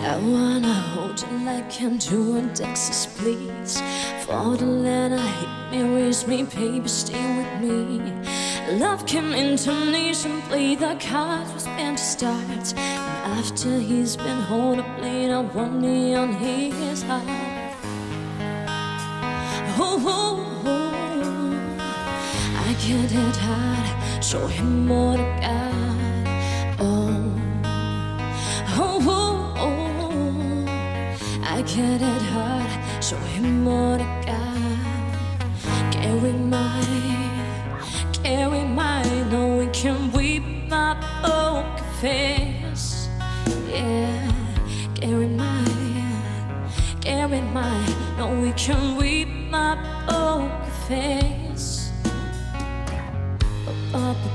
I wanna hold you like I'm doing Texas, please. For the land I hate me, raise me, baby, stay with me. Love came into nation, play the cards was meant to start. And after he's been holding up, playing I want me on his heart. Oh, oh, oh, I get it hard, show him what I got. Oh, oh, oh, oh, I get it hard, show him what I got. Carry mine, no one can weep my poker face. Yeah, carry mine, no one can weep my poker face. Poker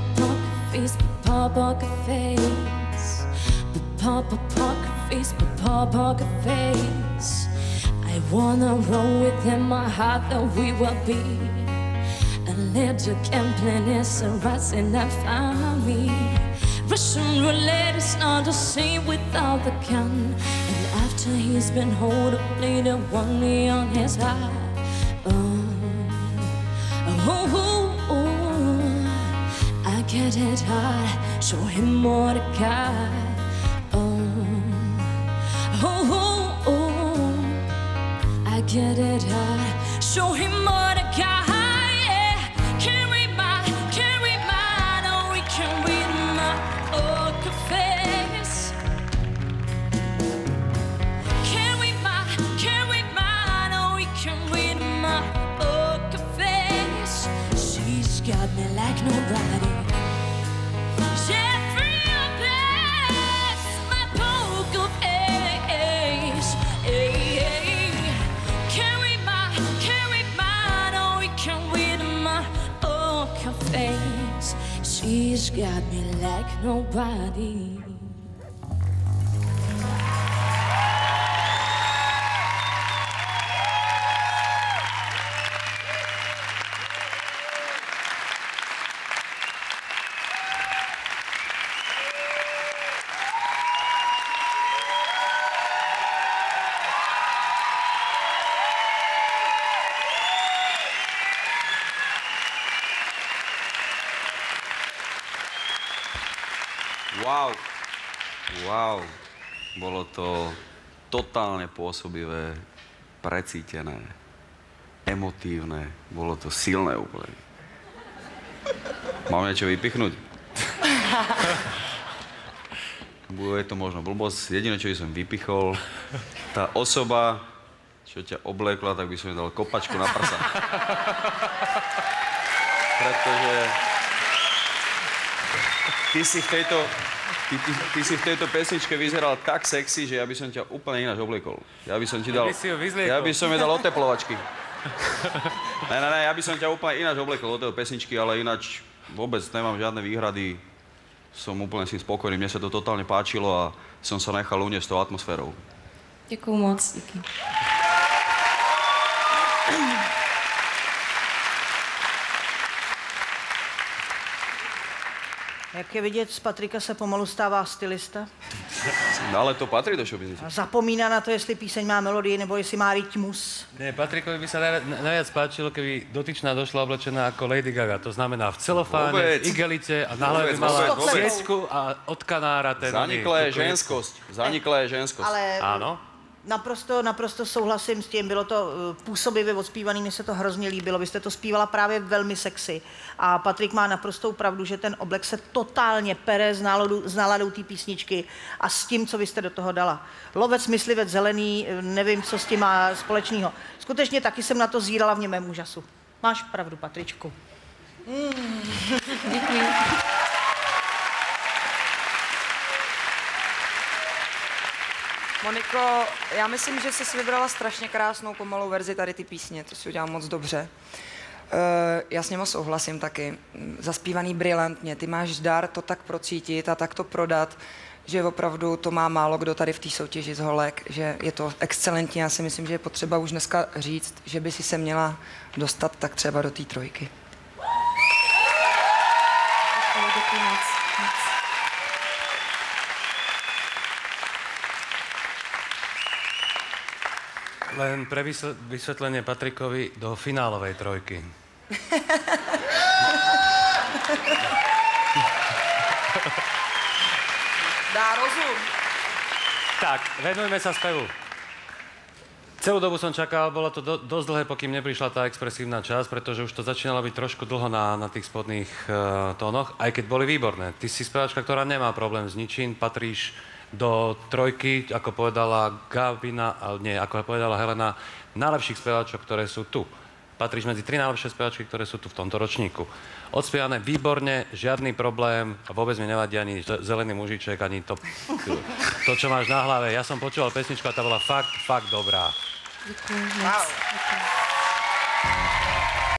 face, poker face, poker face, poker face. I wanna roll within my heart that we will be. A little gambling is a rising up for me. Russian roulette is not the same without the gun. And after he's been holding up, later one knee on his heart. Oh, oh, oh, oh, I get it hard, show him what I got. Oh, oh, oh, oh, I get it hard, show him what I got. Got me like nobody. Jeffrey, bless my poker face. Hey, hey. Carry mine, oh, we can win my poker face. She's got me like nobody. Wow, wow, bolo to totálne pôsobivé, precítené, emotívne, bolo to silné úplne. Mám niečo vypichnúť? Bude to možno blbosť, jediné, čo by som vypichol, tá osoba, čo ťa obliekla, tak by som jej dal kopačku na prsa. Pretože ty si v tejto pesničke vyzeral tak sexy, že ja by som ťa úplne ináč obliekol. Ja by som ti dal... Ja by som jej dal oteplovačky. Ne, ja by som ťa úplne ináč obliekol od tejto pesničky, ale ináč vôbec nemám žiadne výhrady. Som úplne si spokojný. Mne sa to totálne páčilo a som sa nechal uniesť tou atmosférou. Ďakujem moc, díky. Jak je vidět, z Patrika se pomalu stává stylista. No ale to patrí do showbiznisu. Zapomíná na to, jestli píseň má melodii, nebo jestli má rytmus. Nie, Patrikovi by sa najviac páčilo, keby dotyčná došla oblečená ako Lady Gaga. To znamená v celofáne, v igelite a na hlave mala sviečku a od kanára ten... Zaniklé ženskosť. Ale áno? Naprosto souhlasím s tím, bylo to působivě odspívaný, mně se to hrozně líbilo, vy jste to zpívala právě velmi sexy a Patrik má naprostou pravdu, že ten oblek se totálně pere s náladou té písničky a s tím, co vy jste do toho dala. Lovec, myslivec, zelený, nevím, co s tím má společného. Skutečně taky jsem na to zírala v němém úžasu. Máš pravdu, Patričku. Děkuji. Moniko, já myslím, že jsi vybrala strašně krásnou pomalou verzi tady ty písně, to si udělal moc dobře. Já s něma souhlasím taky. Zaspívaný brilantně, ty máš dar to tak procítit a tak to prodat, že opravdu to má málo kdo tady v té soutěži z holek, že je to excelentní. Já si myslím, že je potřeba už dneska říct, že by si se měla dostat tak třeba do té trojky. Děkuji moc. Len pre vysvetlenie Patrikovi do finálovej trojky. Dá rozum. Tak, venujme sa spevu. Celú dobu som čakal, bolo to dosť dlhé, pokým neprišla tá expresívna časť, pretože už to začínalo byť trošku dlho na tých spodných tónoch, aj keď boli výborné. Ty si speváčka, ktorá nemá problém s ničím, patríš do trojky, ako povedala Gavina, nie, ako povedala Helena, najlepších speváčok, ktoré sú tu. Patríš medzi 3 najlepšie speváčky, ktoré sú tu v tomto ročníku. Odspievané výborne, žiadny problém, a vôbec mi nevadí ani zelený mužiček, ani to, čo máš na hlave. Ja som počúval pesničku a tá bola fakt dobrá. Děkuji moc. Wow. Děkuji.